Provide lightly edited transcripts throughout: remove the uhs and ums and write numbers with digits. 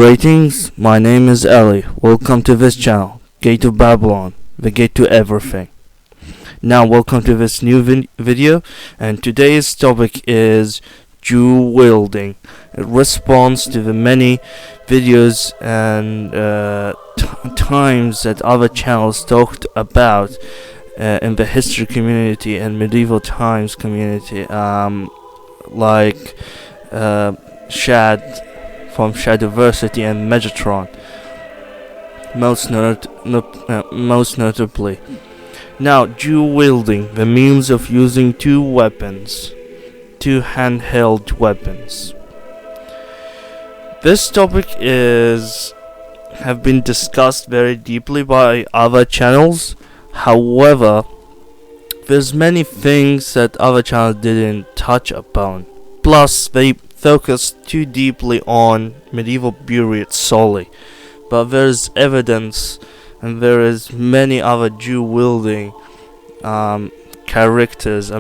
Greetings, my name is Ali. Welcome to this channel, Gate to Babylon, the gate to everything. Now, welcome to this new video, and today's topic is dual wielding. It responds to the many videos and times that other channels talked about in the history community and medieval times community, like Shad from Shadiversity and Megatron, most notably. Now, dual wielding, the means of using two handheld weapons. This topic have been discussed very deeply by other channels. However, there's many things that other channels didn't touch upon. Plus, they focus too deeply on medieval period solely, but there's evidence and there is many other dual wielding characters,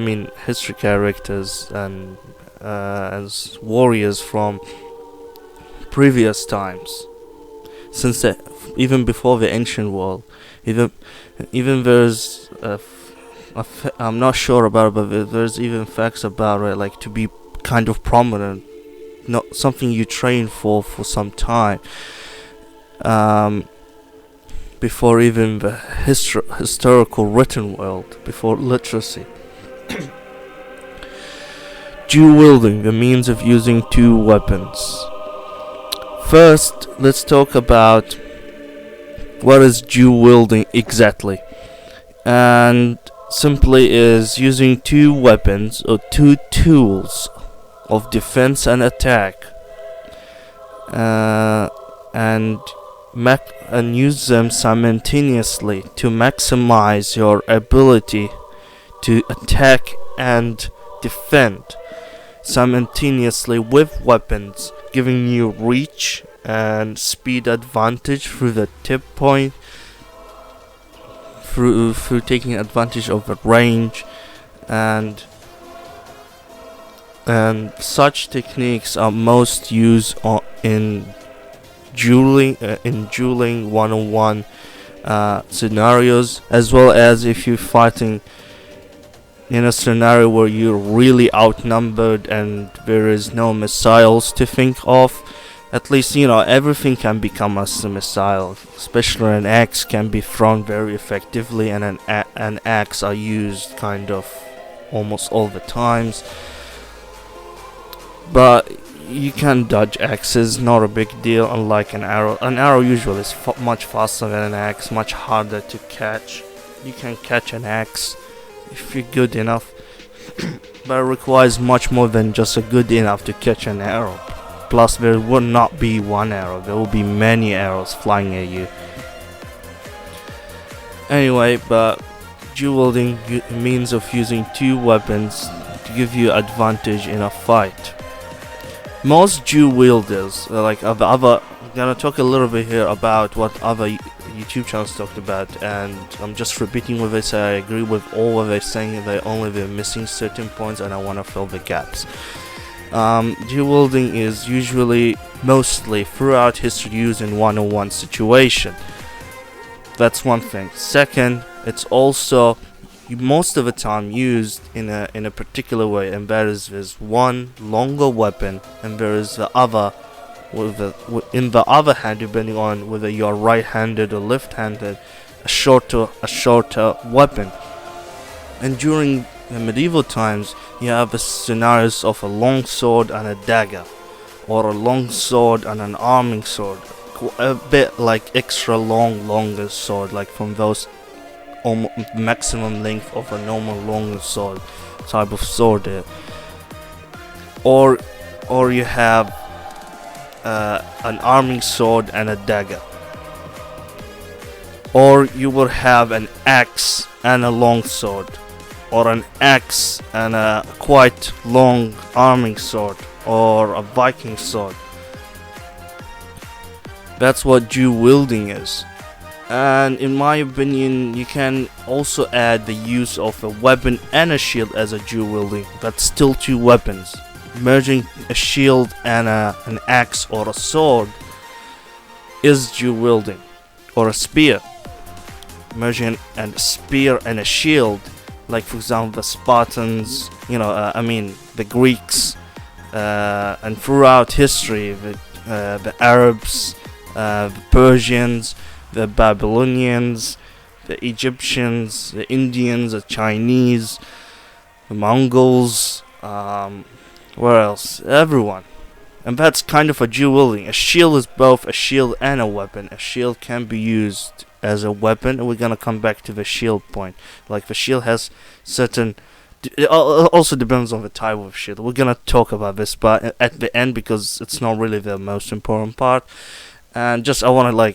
history characters and as warriors from previous times, since even before the ancient world. Even there's I'm not sure about it, but there's even facts about it, like to be kind of prominent, not something you train for some time, before even the historical written world, before literacy. Dual wielding, the means of using two weapons. First, let's talk about what is dual wielding exactly, and simply is using two weapons or two tools of defense and attack, and use them simultaneously to maximize your ability to attack and defend simultaneously with weapons, giving you reach and speed advantage through the tip point, through taking advantage of the range, and such techniques are most used in dueling 1-on-1 scenarios, as well as if you're fighting in a scenario where you're really outnumbered and there is no missiles to think of. At least, everything can become a missile, especially an axe can be thrown very effectively, and an axe are used kind of almost all the times. But you can dodge axes, not a big deal, unlike an arrow. An arrow usually is much faster than an axe, much harder to catch. You can catch an axe if you're good enough, but it requires much more than just a good enough to catch an arrow. Plus, there will not be one arrow, there will be many arrows flying at you. Anyway, but dual wielding means of using two weapons to give you advantage in a fight. Most dual wielders, I'm gonna talk a little bit here about what other YouTube channels talked about, and I'm just repeating what they say. I agree with all what they're saying. They're missing certain points, and I want to fill the gaps. Dual wielding is usually, mostly throughout history, used in 1-on-1 situation. That's one thing. Second, it's also most of the time used in a particular way, and that is there's one longer weapon, and there is the other in the other hand, depending on whether you're right-handed or left-handed, a shorter weapon. And during the medieval times, you have the scenarios of a long sword and a dagger, or a long sword and an arming sword, a bit like extra longer sword, like from those maximum length of a normal longer sword type of sword there. Or you have an arming sword and a dagger, or you will have an axe and a long sword, or an axe and a quite long arming sword, or a Viking sword. That's what dual wielding is. And in my opinion, you can also add the use of a weapon and a shield as a dual wielding. That's still two weapons. Merging a shield and an axe or a sword is dual wielding, or a spear. Imagine a spear and a shield, like for example the Spartans, the Greeks, and throughout history, the Arabs, the Persians, the Babylonians, the Egyptians, the Indians, the Chinese, the Mongols, where else? Everyone. And that's kind of a dual wielding. A shield is both a shield and a weapon. A shield can be used as a weapon, and we're gonna come back to the shield point. Like the shield has certain. It also depends on the type of shield. We're gonna talk about this, but at the end, because it's not really the most important part. And just I wanna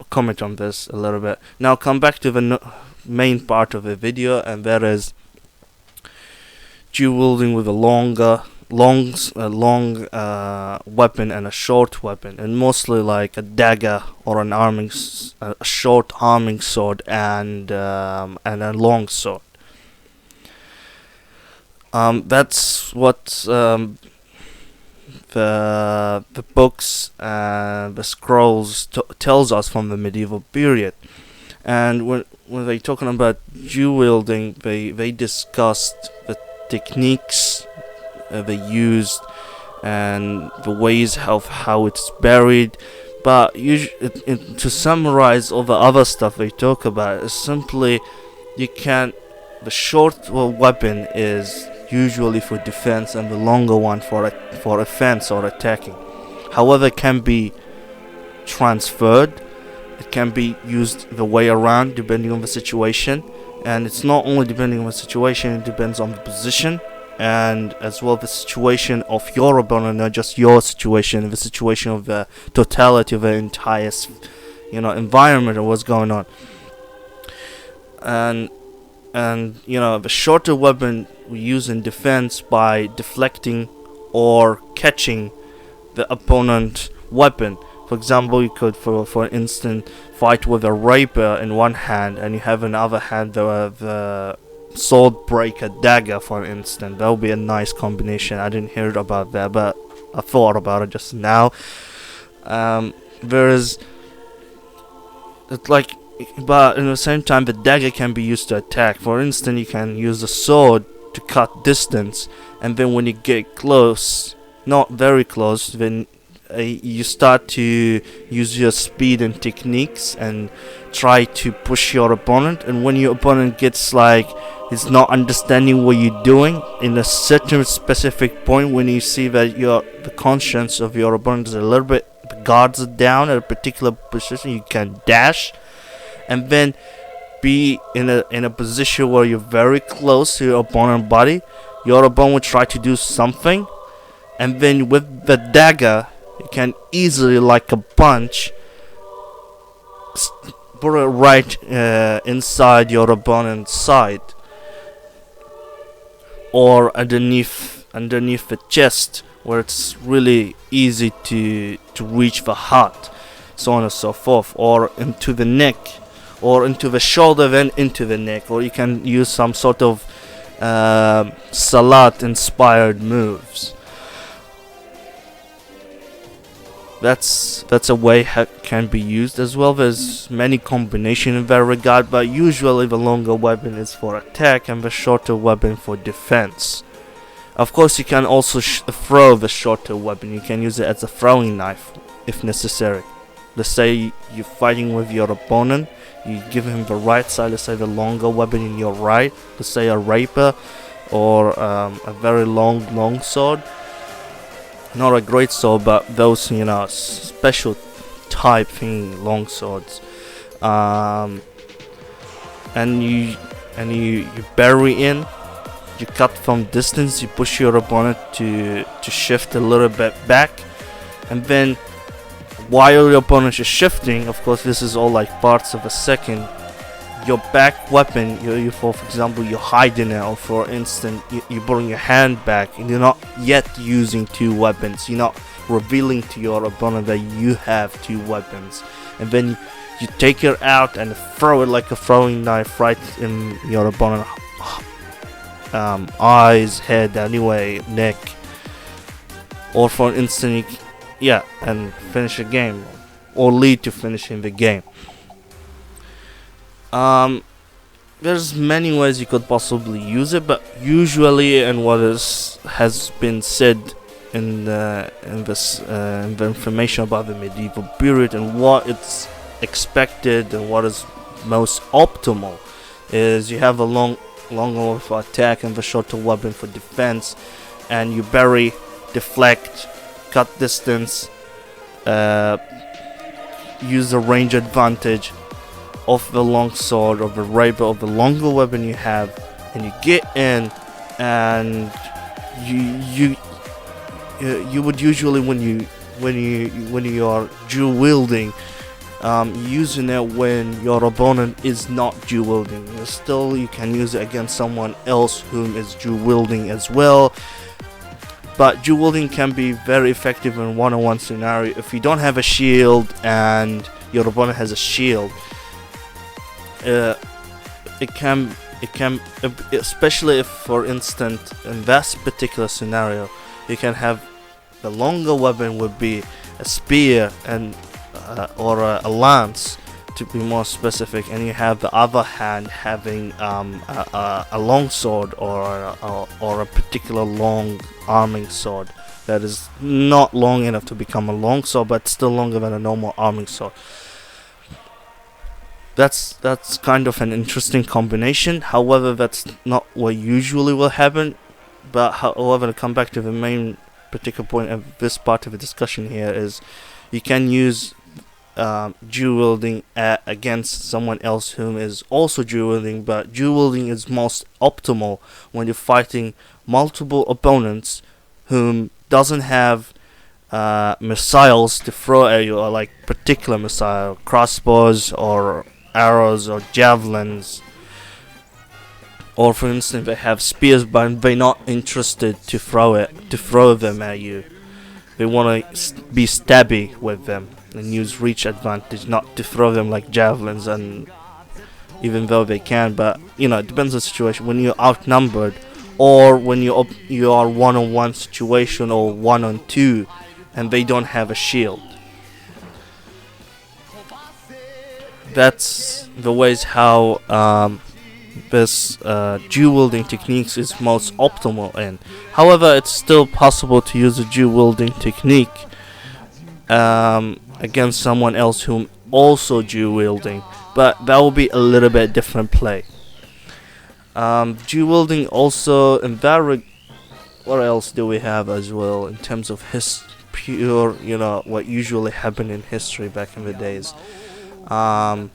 comment on this a little bit. Now come back to the main part of the video, and that is dual wielding with a long weapon and a short weapon, and mostly like a dagger or a short arming sword and a long sword. That's what the books and the scrolls tells us from the medieval period. And when they talking about dual wielding, they discussed the techniques they used and the ways of how it's buried. But to summarize all the other stuff they talk about, is simply the short weapon is usually for defense, and the longer one for offense or attacking. However, it can be transferred. It can be used the way around depending on the situation, and it's not only depending on the situation, it depends on the position, and as well the situation of your opponent, not just your situation, the situation of the totality of the entire environment of what's going on. And the shorter weapon we use in defense by deflecting or catching the opponent weapon. For example, you could for instance fight with a rapier in one hand, and you have in the other hand the sword breaker dagger, for instance. That would be a nice combination. I didn't hear about that, but I thought about it just now. Whereas but at the same time, the dagger can be used to attack. For instance, you can use the sword to cut distance, and then when you get close, not very close, then you start to use your speed and techniques and try to push your opponent. And when your opponent gets he's not understanding what you're doing in a certain specific point, when you see that the conscience of your opponent is a little bit, the guards are down at a particular position, you can dash and then be in a position where you're very close to your opponent's body. Your opponent will try to do something, and then with the dagger you can easily, like a punch, put it right inside your opponent's side, or underneath the chest, where it's really easy to reach the heart, so on and so forth, or into the neck, or into the shoulder, then into the neck. Or you can use some sort of Salat inspired moves. That's a way it can be used as well. There's many combinations in that regard, but usually the longer weapon is for attack and the shorter weapon for defense. Of course, you can also throw the shorter weapon. You can use it as a throwing knife if necessary. Let's say you're fighting with your opponent, you give him the right side, let's say the longer weapon in your right, let's say a rapier or a very long sword. Not a great sword, but those special type thing, long swords. And you bury in, you cut from distance, you push your opponent to shift a little bit back, and then while your opponent is shifting, of course this is all like parts of a second, your back weapon, for example you're hiding it, or for instance you bring your hand back and you're not yet using two weapons, you're not revealing to your opponent that you have two weapons, and then you take it out and throw it like a throwing knife right in your opponent's eyes, head, neck, or for instance and finish the game. or lead to finishing the game. Um, there's many ways you could possibly use it, but usually, and what has been said in the information about the medieval period and what it's expected and what is most optimal, is you have a long one for attack and the shorter weapon for defense, and you bury, deflect, cut distance, use the range advantage of the long sword or the rapier of the longer weapon you have, and you get in, and you would usually, when you are dual wielding, using it when your opponent is not dual wielding. Still, you can use it against someone else whom is dual wielding as well. But dual wielding can be very effective in one-on-one scenario. If you don't have a shield and your opponent has a shield, it can, especially if, for instance, in that particular scenario, you can have the longer weapon would be a spear and or a lance, to be more specific, and you have the other hand having a long sword or a particular long arming sword that is not long enough to become a long sword, but still longer than a normal arming sword. That's kind of an interesting combination. However, that's not what usually will happen. But however, to come back to the main particular point of this part of the discussion here, is you can use dual wielding against someone else whom is also dual wielding, but dual wielding is most optimal when you're fighting multiple opponents whom doesn't have missiles to throw at you, or like particular missile, crossbows or arrows or javelins, or for instance they have spears but they're not interested to throw them at you. They want to be stabby with them and use reach advantage, not to throw them like javelins, and even though they can, but you know, it depends on the situation. When you're outnumbered, or when you are one-on-one situation or one-on-two and they don't have a shield. That's the ways how this dual wielding techniques is most optimal in. However, it's still possible to use a dual wielding technique against someone else whom also dual wielding, but that will be a little bit different play. Dual wielding also in that what else do we have as well in terms of pure, you know, what usually happened in history back in the days. I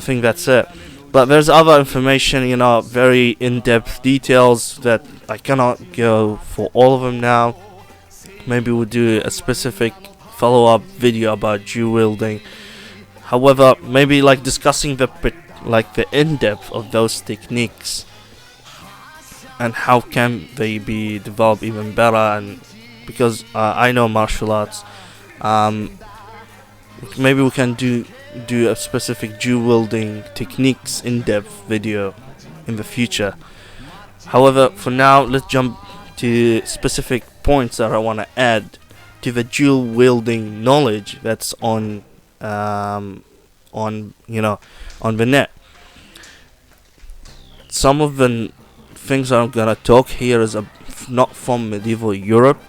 think that's it. But there's other information, you know, very in-depth details that I cannot go for all of them now. Maybe we'll do a specific follow-up video about dual wielding. However, maybe like discussing the in-depth of those techniques and how can they be developed even better. And because I know martial arts, maybe we can do a specific dual wielding techniques in-depth video in the future. However, for now, let's jump to specific points that I want to add to the dual wielding knowledge that's on the net. Some of the things I'm gonna talk here is not from medieval Europe,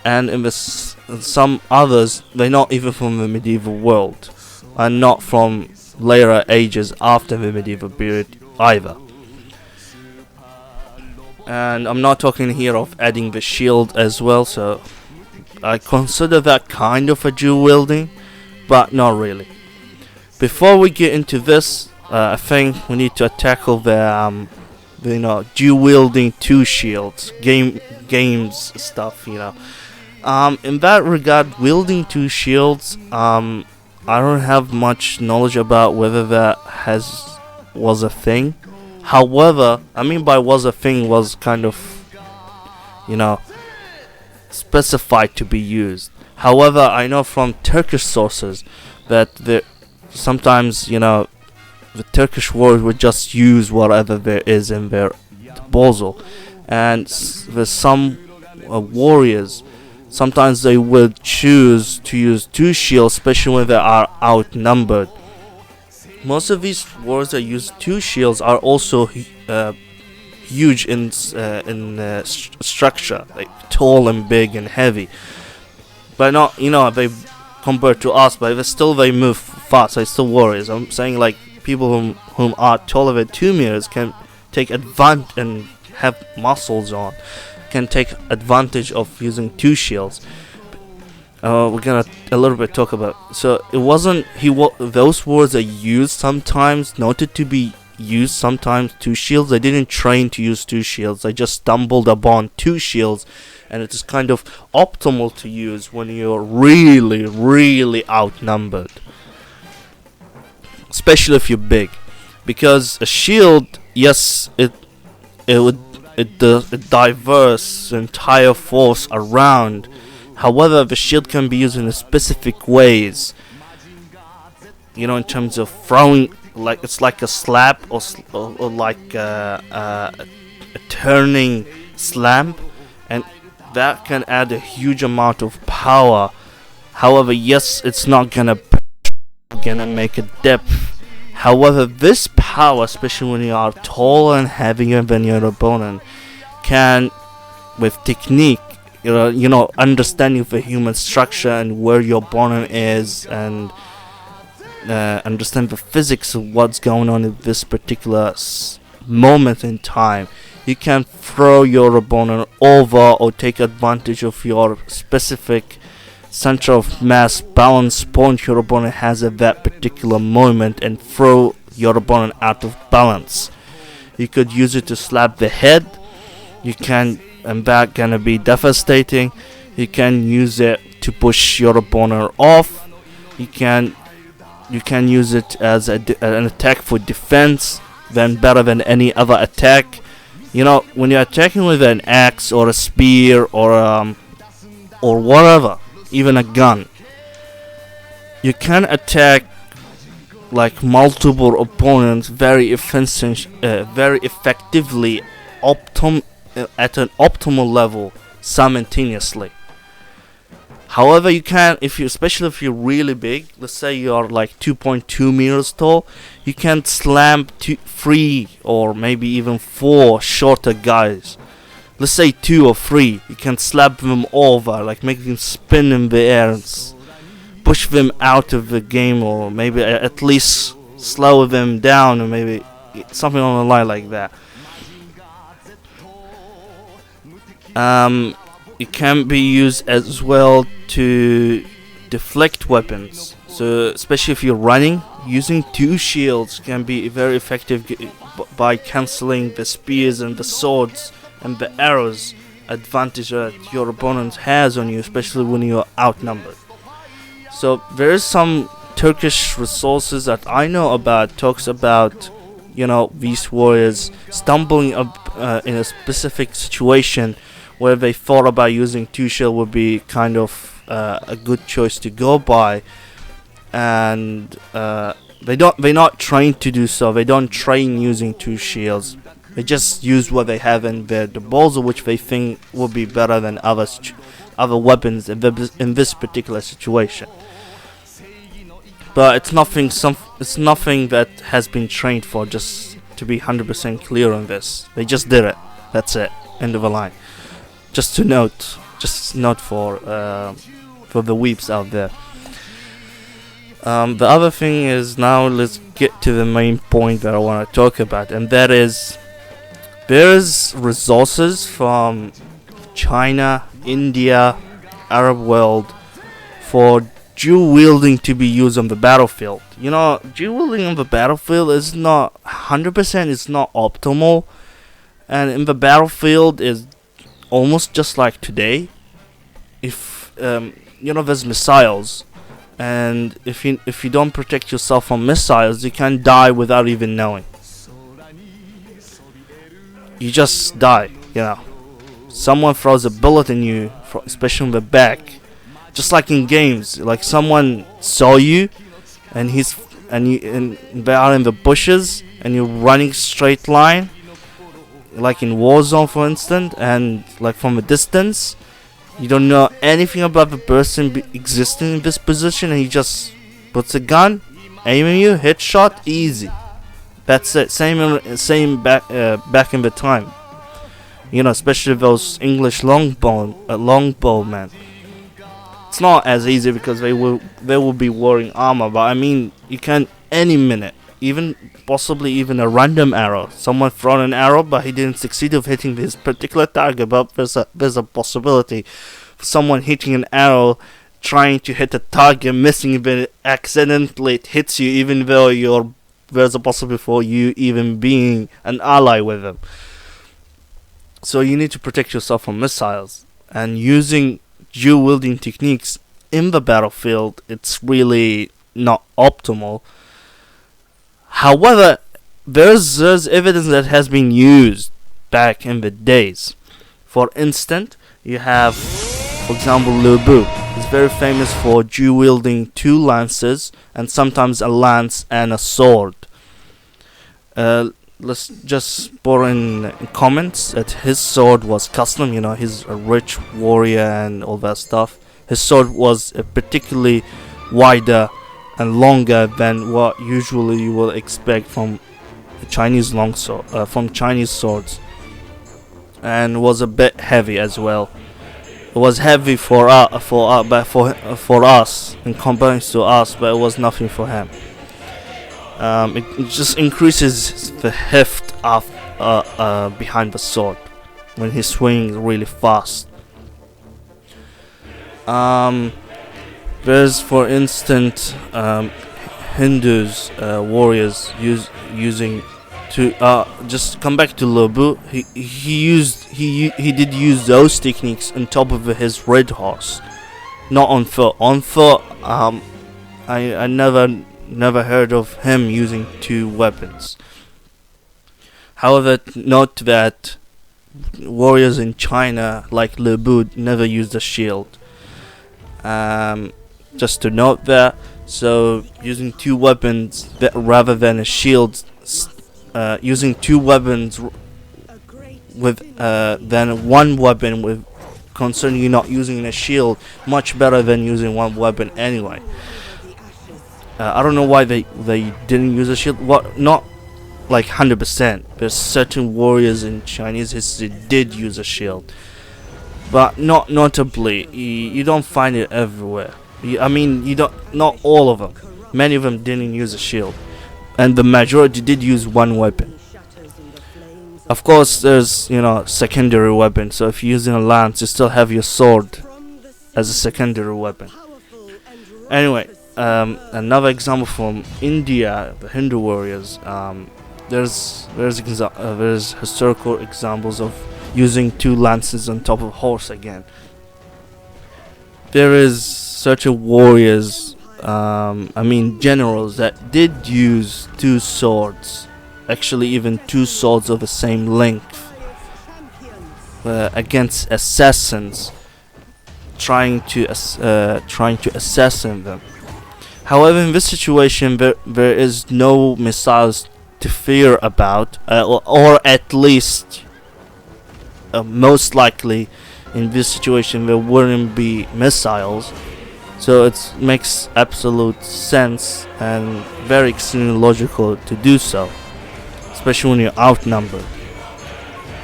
and in some others they're not even from the medieval world, and not from later ages after the medieval period either. And I'm not talking here of adding the shield as well, so I consider that kind of a dual wielding, but not really. Before we get into this, I think we need to tackle the dual wielding two shields games stuff. In that regard, wielding two shields, I don't have much knowledge about whether that was a thing. However, I mean by was a thing was kind of, specified to be used. However, I know from Turkish sources that sometimes, the Turkish word would just use whatever there is in their disposal. And there's some warriors sometimes they would choose to use two shields, especially when they are outnumbered. Most of these warriors that use two shields are also huge in structure, like tall and big and heavy. But not, they compared to us, but they move fast. They still warriors. I'm saying like people whom are taller than 2 meters can take advantage and have muscles on, can take advantage of using two shields. We're gonna a little bit talk about. So it wasn't those words are used sometimes, noted to be used sometimes. Two shields. They didn't train to use two shields. They just stumbled upon two shields, and it is kind of optimal to use when you're really, really outnumbered, especially if you're big, because a shield, yes, it diverse entire force around. However, the shield can be used in specific ways. In terms of throwing, like it's like a slap or like a turning slam, and that can add a huge amount of power. However, yes, it's not gonna make a depth. However, this power, especially when you are taller and heavier than your opponent, can, with technique, understanding the human structure and where your opponent is, and understand the physics of what's going on in this particular moment in time, you can throw your opponent over or take advantage of your specific center of mass balance point your opponent has at that particular moment and throw your opponent out of balance. You could use it to slap the head. You can, and that gonna be devastating. You can use it to push your opponent off. You can use it as an attack for defense, then better than any other attack. When you're attacking with an axe or a spear or whatever, even a gun, you can attack like multiple opponents very effectively, at an optimal level simultaneously. However, you can, especially if you're really big, let's say you're like 2.2 meters tall, you can slam 3 or maybe even 4 shorter guys. Let's say 2 or 3, you can slap them over, like make them spin in the air and push them out of the game, or maybe at least slow them down, or maybe something on the line like that. It can be used as well to deflect weapons. So especially if you're running, using two shields can be very effective by cancelling the spears and the swords and the arrows advantage that your opponent has on you, especially when you're outnumbered. So there is some Turkish resources that I know about, talks about these warriors stumbling up in a specific situation where they thought about using two shield would be kind of a good choice to go by, and they're not trained to do so. They don't train using two shields. They just use what they have in their disposal, which they think will be better than other weapons in this particular situation. But it's nothing that has been trained for. Just to be 100% clear on this, they just did it. That's it. End of the line. Just note for the weeps out there. The other thing is, now let's get to the main point that I want to talk about, and that is, there's resources from China, India, Arab world for dual wielding to be used on the battlefield. Dual wielding on the battlefield is not 100%. It's not optimal, and in the battlefield is almost just like today. If there's missiles, and if you don't protect yourself from missiles, you can die without even knowing. You just die. Someone throws a bullet in you, especially in the back. Just like in games, like someone saw you, and they are in the bushes, and you're running straight line, like in Warzone for instance, and like from a distance, You don't know anything about the person existing in this position, and he just puts a gun, aiming you, headshot, easy. That's it. Same back in the time. Especially those English longbowmen. It's not as easy because they will be wearing armor, but I mean, you can any minute, even possibly even a random arrow. Someone thrown an arrow, but he didn't succeed of hitting this particular target. But there's a possibility for someone hitting an arrow, trying to hit a target, missing, but accidentally it hits you, even though there's a possibility for you even being an ally with them. So you need to protect yourself from missiles, and using dual wielding techniques in the battlefield, it's really not optimal. However, there's evidence that has been used back in the days. For instance, you have, for example, Lu Bu. He's very famous for dual wielding 2 lances and sometimes a lance and a sword. Let's just put in comments that his sword was custom. He's a rich warrior and all that stuff. His sword was particularly wider and longer than what usually you will expect from Chinese from Chinese swords, and was a bit heavy as well. It was heavy for us in comparison to us, but it was nothing for him. It just increases the heft of behind the sword when he's swinging really fast. There's, for instance, Hindus, warriors using to just come back to Lu Bu. He did use those techniques on top of his red horse, not on foot. On foot, I never heard of him using 2 weapons. However, note that warriors in China like Lu Bu never used a shield. Just to note that. So using 2 weapons rather than a shield, using 2 weapons with than 1 weapon with concerning you not using a shield, much better than using 1 weapon anyway. I don't know why they didn't use a shield. Not like 100%. There's certain warriors in Chinese history did use a shield, but not notably. You don't find it everywhere. Not all of them. Many of them didn't use a shield, and the majority did use 1 weapon. Of course, there's secondary weapon. So if you're using a lance, you still have your sword as a secondary weapon. Anyway. Another example from India, the Hindu warriors. There's historical examples of using 2 lances on top of horse again. There is certain warriors, generals that did use 2 swords, actually even 2 swords of the same length, against assassins, trying to assassin them. However, in this situation, there is no missiles to fear about, or at least, most likely, in this situation, there wouldn't be missiles. So it makes absolute sense and very extremely logical to do so, especially when you're outnumbered.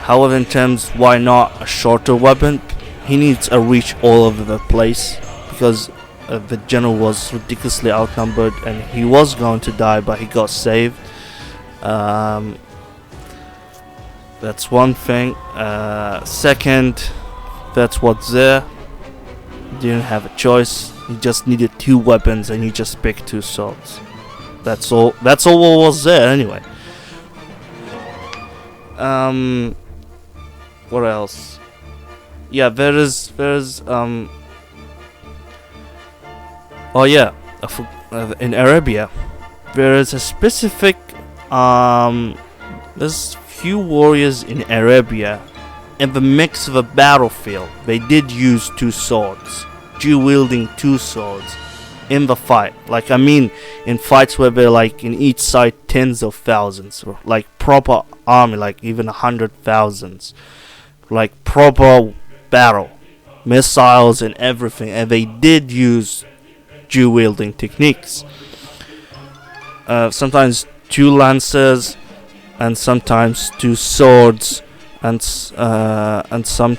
However, in terms, why not a shorter weapon? He needs a reach all over the place, because the general was ridiculously outnumbered and he was going to die, but he got saved. That's one thing. Second, that's what's there. Didn't have a choice. He just needed 2 weapons and he just picked 2 swords. That's all what was there anyway. What else? Yeah, there's in Arabia, there is a specific there's few warriors in Arabia. In the mix of a battlefield, they did use 2 swords, dual wielding 2 swords in the fight. In fights where they're in each side tens of thousands, proper army, even 100,000s, proper battle. missiles and everything, and they did use dual wielding techniques. Sometimes two lances, and sometimes two swords, and some,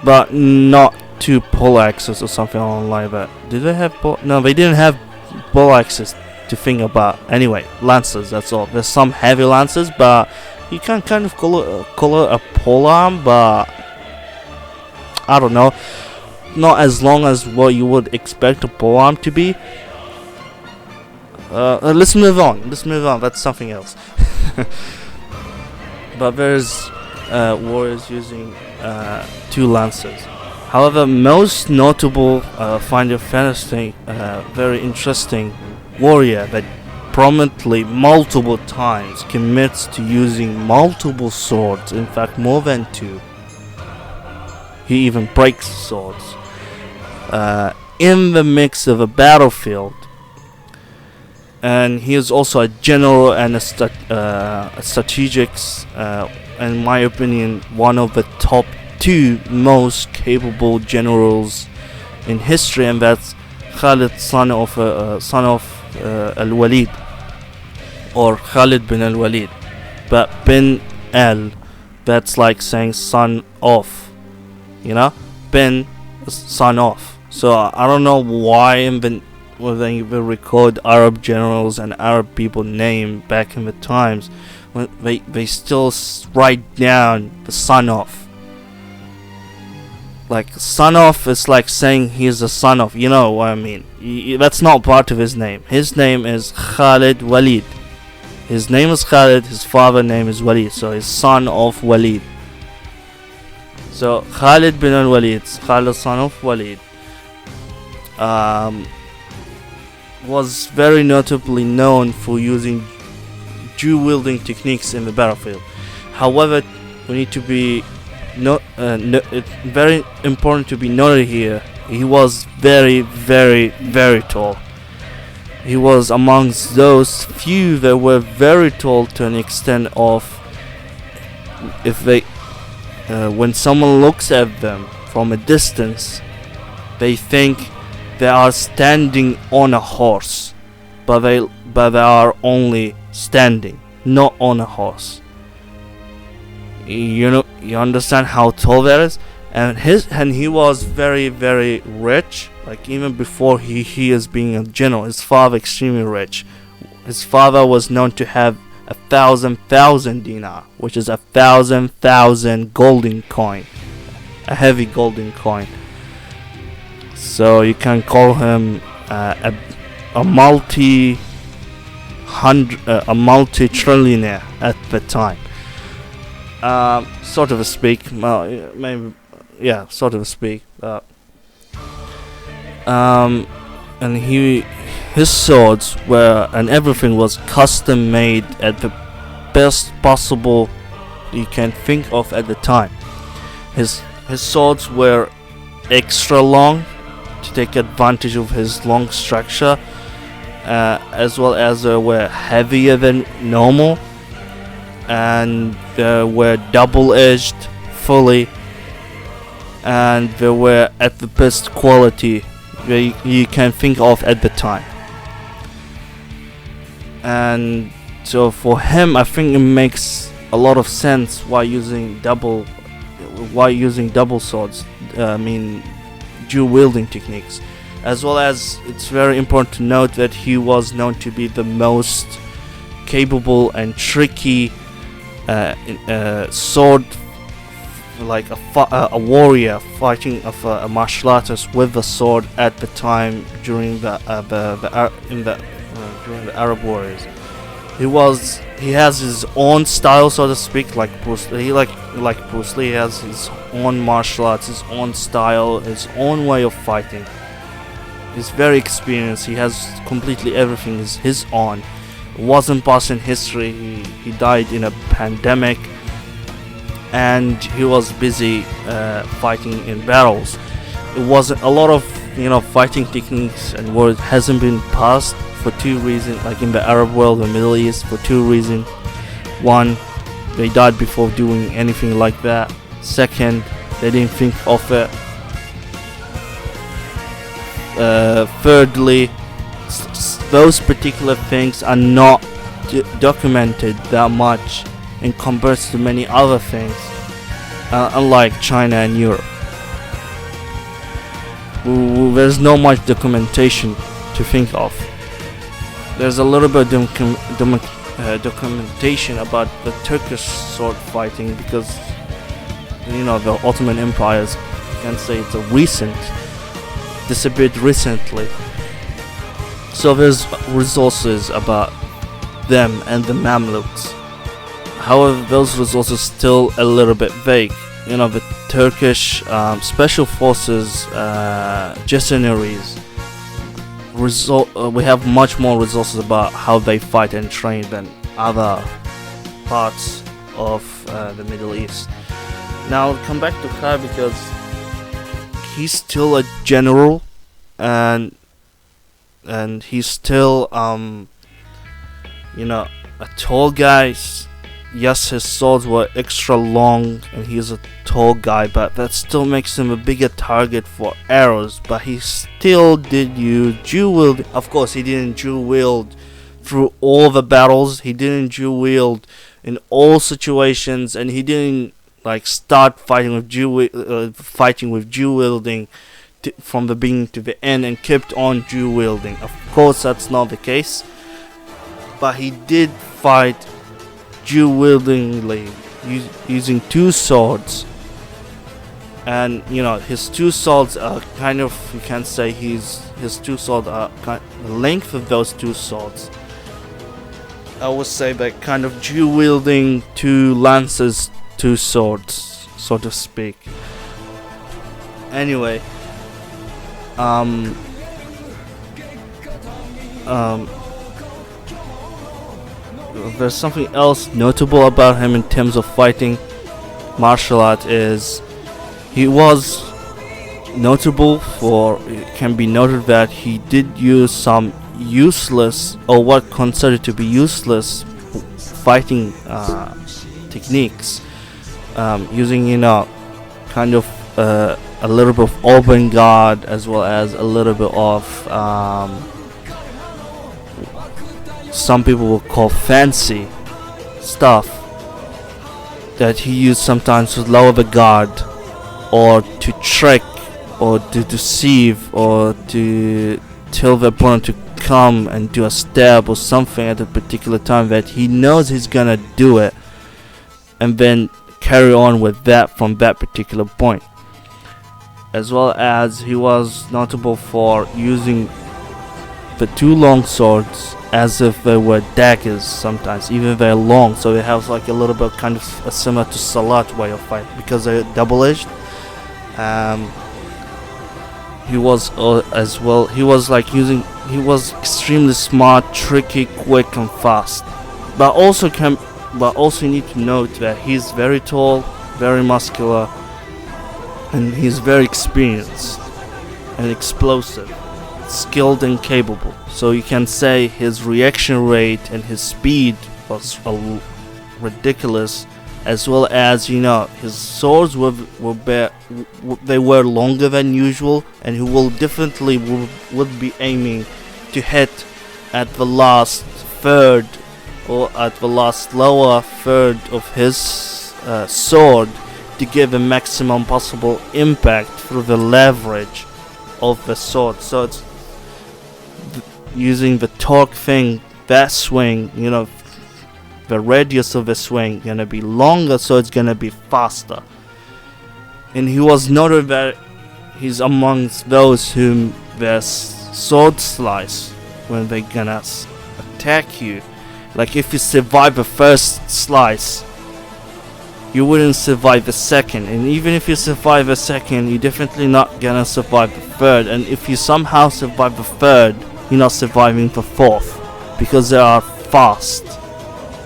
but not two pole axes or something like that. Did they have no? They didn't have pole axes to think about. Anyway, lances. That's all. There's some heavy lances, but you can kind of call it a pole arm, but I don't know. Not as long as what you would expect a pole arm to be. Let's move on. That's something else. But there's warriors using two lances. However, most notable Final Fantasy very interesting warrior that prominently multiple times commits to using multiple swords, in fact more than two. He even breaks swords in the mix of a battlefield. And he is also a general and a strategics, in my opinion, one of the top two most capable generals in history, and that's Khalid, son of Al-Walid, or Khalid bin Al-Walid. But bin Al, that's like saying son of, bin, son of. So I don't know why when they record Arab generals and Arab people name back in the times, when they still write down the son of. Like, son of is like saying he's the son of, you know what I mean. That's not part of his name. His name is Khalid Walid. His name is Khalid, his father's name is Walid, so he's son of Walid. So Khalid bin al-Walid, Khalid son of Walid, was very notably known for using dual wielding techniques in the battlefield. However, we need to be it's very important to be noted here. He was very, very, very tall. He was amongst those few that were very tall to an extent of, if they when someone looks at them from a distance, they think they are standing on a horse, but they are only standing, not on a horse. You understand how tall that is? And he was very, very rich. Like, even before he is being a general, his father extremely rich. His father was known to have 1,000 dinar, which is 1,000 golden coin, a heavy golden coin. So you can call him a multi-trillionaire at the time. Sort of speak. Maybe, yeah, sort of speak. And his swords were, and everything was custom made at the best possible you can think of at the time. His swords were extra long to take advantage of his long structure, as well as they were heavier than normal, and they were double-edged fully, and they were at the best quality you can think of at the time. And so for him, I think it makes a lot of sense why using double swords, dual wielding techniques. As well as, it's very important to note that he was known to be the most capable and tricky sword, like a warrior fighting of a martial artist with the sword at the time during the Arab warriors. He has his own style, so to speak, like Bruce Lee. Like Bruce Lee, he has his own martial arts, his own style, his own way of fighting. He's very experienced. He has completely everything is his own. It wasn't past in history. He died in a pandemic, and he was busy fighting in battles. It wasn't a lot of fighting techniques and words hasn't been passed for two reasons, like in the Arab world, the Middle East, for two reasons. One, they died before doing anything like that. Second, they didn't think of it. Thirdly, those particular things are not documented that much in comparison to many other things, unlike China and Europe. There's no much documentation to think of. There's a little bit of documentation about the Turkish sword fighting because, you know, the Ottoman Empire, you can say it's a recent, disappeared recently. So there's resources about them and the Mamluks. However, those resources still a little bit vague. You know, the Turkish special forces, Jacennaries, we have much more resources about how they fight and train than other parts of the Middle East. Now I'll come back to Kai because he's still a general, and he's still you know, a tall guy. Yes, his swords were extra long and he's a tall guy, but that still makes him a bigger target for arrows. But he still did use dual wield. Of course, he didn't dual wield through all the battles. He didn't dual wield in all situations, and he didn't like start fighting with dual wielding from the beginning to the end and kept on dual wielding. Of course, that's not the case, but he did fight dual wieldingly using two swords, and you know, his two swords are kind of, you can say his two swords are the length of those two swords, I would say, that kind of dual wielding two lances, two swords, so to speak. Anyway, there's something else notable about him in terms of fighting martial art. Is he was notable for, it can be noted that he did use some useless, or what considered to be useless, fighting techniques, using, you know, kind of a little bit of open guard as well as a little bit of some people will call fancy stuff that he used sometimes to lower the guard, or to trick, or to deceive, or to tell the opponent to come and do a stab or something at a particular time that he knows he's gonna do it, and then carry on with that from that particular point. As well as he was notable for using the two long swords as if they were daggers sometimes, even if they're long, so they have like a little bit kind of a similar to Salat way of fight because they're double-edged. He was as well, he was extremely smart, tricky, quick and fast, but also you need to note that he's very tall, very muscular, and he's very experienced and explosive, skilled and capable. So you can say his reaction rate and his speed was ridiculous, as well as, you know, his swords they were longer than usual, and he will definitely would be aiming to hit at the last third, or at the last lower third of his sword, to give a maximum possible impact through the leverage of the sword. So it's using the torque thing, that swing, you know, the radius of the swing gonna be longer, so it's gonna be faster. And he was noted that he's amongst those whom their sword slice when they gonna attack you. Like if you survive the first slice, you wouldn't survive the second, and even if you survive the second, you're definitely not gonna survive the third, and if you somehow survive the third, you're not surviving the fourth, because they are fast,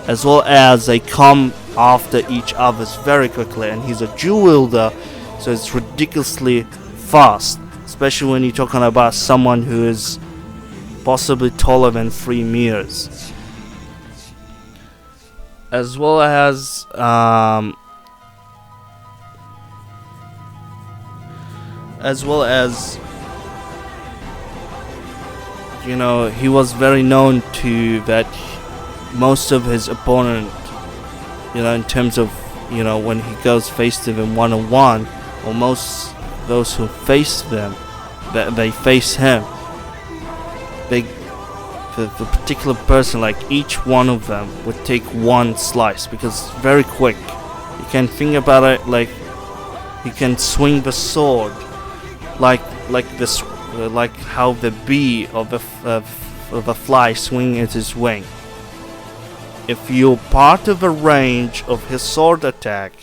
as well as they come after each other very quickly, and he's a dual wielder, so it's ridiculously fast, especially when you're talking about someone who is possibly taller than 3 meters. As well as he was very known to that most of his opponent, in terms of, when he goes face to them one on one, or most those who face them, that they face him, they the particular person, like each one of them would take one slice because it's very quick. You can think about it like he can swing the sword like this, like how the bee of a fly swing its wing. If you're part of the range of his sword attack,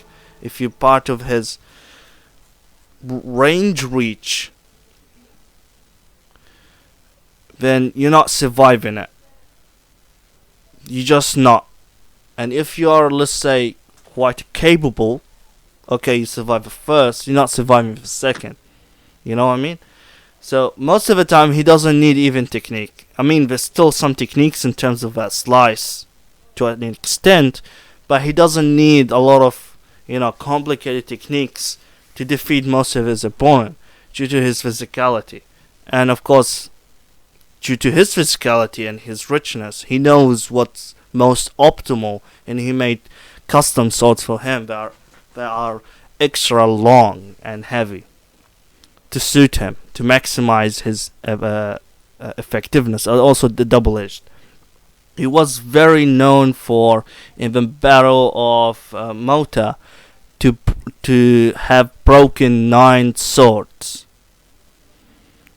if you're part of his range reach, then you're not surviving it. You're just not. And if you are, let's say, quite capable, okay, you survive the first, you're not surviving the second. You know what I mean? So most of the time he doesn't need even technique. I mean, there's still some techniques in terms of that slice to an extent, but he doesn't need a lot of, complicated techniques to defeat most of his opponent due to his physicality. And of course, due to his physicality and his richness, he knows what's most optimal, and he made custom swords for him that are extra long and heavy to suit him, to maximize his effectiveness. Also the double-edged. He was very known for, in the Battle of Mota, to have broken 9 swords.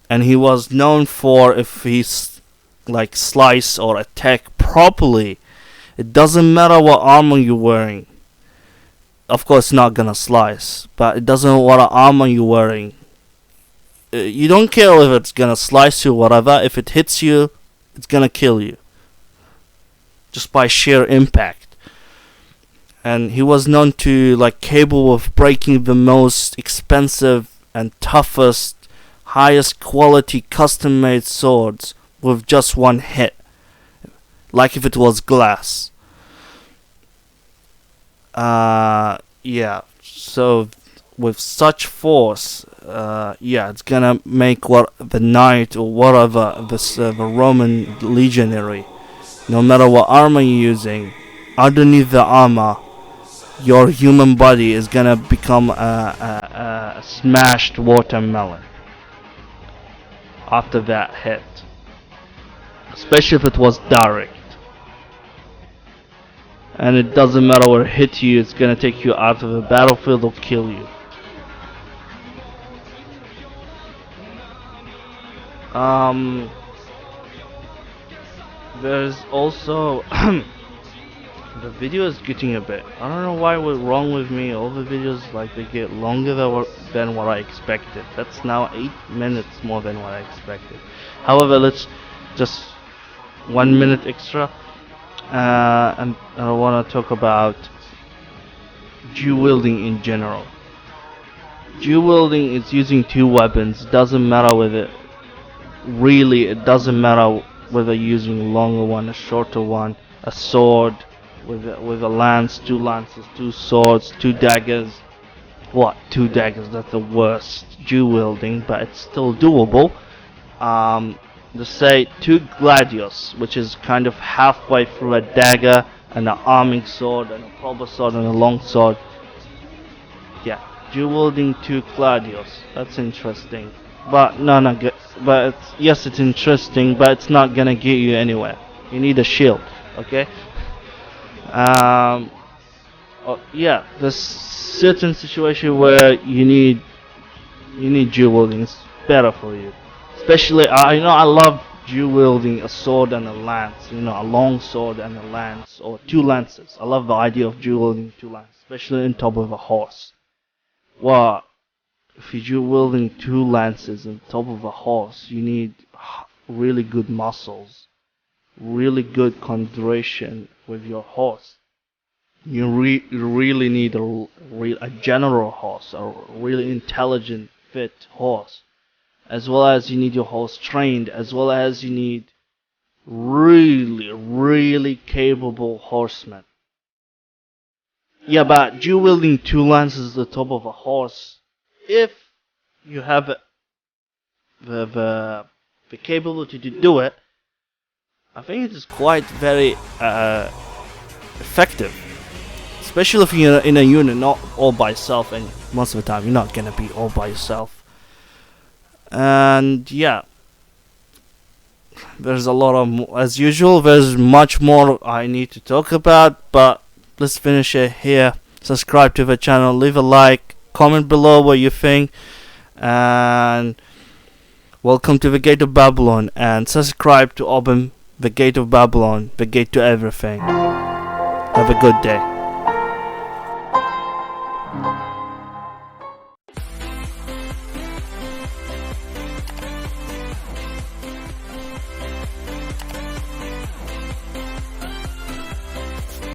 And he was known for, if he's like slice or attack properly, it doesn't matter what armor you're wearing. Of course, it's not gonna slice, but it doesn't matter what armor you're wearing. You don't care if it's gonna slice you or whatever. If it hits you, it's gonna kill you, just by sheer impact. And he was known to capable of breaking the most expensive and toughest, highest quality custom made swords with just one hit, like if it was glass. So with such force, it's gonna make what the knight or whatever, the Roman legionary, no matter what armor you're using, underneath the armor, your human body is gonna become a smashed watermelon after that hit, especially if it was direct. And it doesn't matter where it hit you, it's gonna take you out of the battlefield or kill you. There's also the video is getting a bit, I don't know what's wrong with me. All the videos, they get longer than what I expected. That's now 8 minutes more than what I expected. However, let's just 1 minute extra, and I want to talk about dual wielding in general. Dual wielding is using 2 weapons. Doesn't matter whether it doesn't matter whether you're using a longer one, a shorter one, a sword with a lance, 2 lances, 2 swords, 2 daggers. What? 2 daggers? That's the worst dual wielding, but it's still doable. Let's say 2 gladius, which is kind of halfway through a dagger and an arming sword and a proper sword and a long sword. Yeah, dual wielding 2 gladius. That's interesting. But it's interesting, but it's not gonna get you anywhere. You need a shield, okay? There's certain situation where you need dual wielding. It's better for you. Especially, I love dual wielding a sword and a lance. A long sword and a lance, or 2 lances. I love the idea of dual wielding 2 lances, especially on top of a horse. Well, if you're dual wielding 2 lances on top of a horse, you need really good muscles, really good concentration with your horse. You really need a general horse, a really intelligent, fit horse, as well as you need your horse trained, as well as you need really capable horsemen. Yeah, but dual wielding 2 lances on the top of a horse, if you have the the capability to do it, I think it is quite very effective. Especially if you're in a unit, not all by yourself, and most of the time you're not gonna be all by yourself. And yeah, there's a lot of, as usual, there's much more I need to talk about, but let's finish it here. Subscribe to the channel, leave a like, comment below what you think, and welcome to the Gate of Babylon, and subscribe to open the Gate of Babylon, the gate to everything. Have a good day.